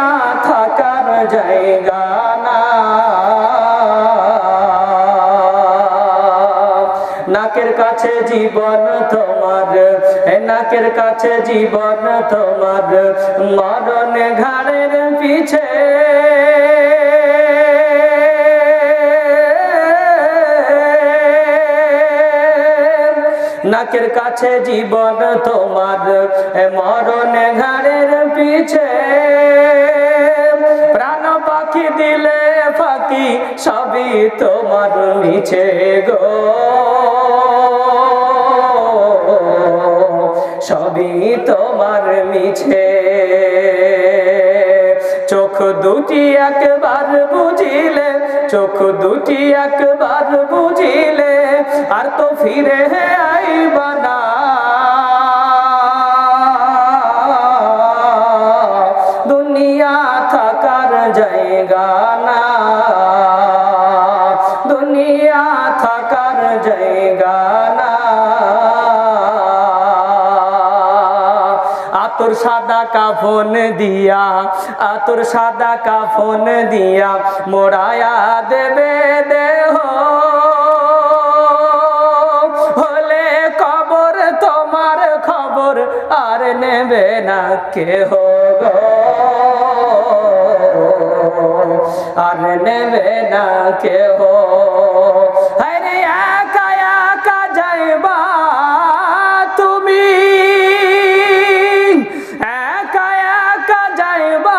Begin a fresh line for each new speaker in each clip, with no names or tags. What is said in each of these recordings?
দুনিয়া থাকার জায়গা না। নাকের কাছে জীবন তোমার, নাকের কাছে জীবন তোমার, মরণ ঘাড়ের পিছে। নাকের কাছে জীবন তোমার, মরণ ঘাড়ের পিছে। প্রাণ পাখি দিলে ফাঁকি, সবই তোমার মিছে গো, সবই তোমার মিছে। চোখ দুটি একবার বুঝিলে, চোখ দুটি একবার বুঝিলে, আর তো ফিরে আইবা না। দুনিয়া থাকার জায়গা না, দুনিয়া থাকার জায়গা না। আতর সাদা কাফন দিয়া, আতর সাদা কাফন দিয়া, মোড়ায়া দেবে দেহ। হলে কবর তোমার খবর আর নেবে না কেহ গো, আর নেবে না কেহ। আরে একা একা যাইবা তুমি, একা একা যাইবা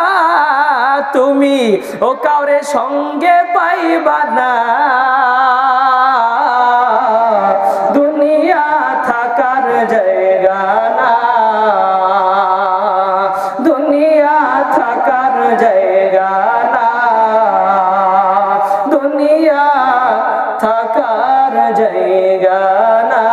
তুমি, ও কাউরে সঙ্গে পাইবা না। দুনিয়া থাকার জায়গা না, দুনিয়া থাকার জায়গা না, দুনিয়া থাকার জায়গা না।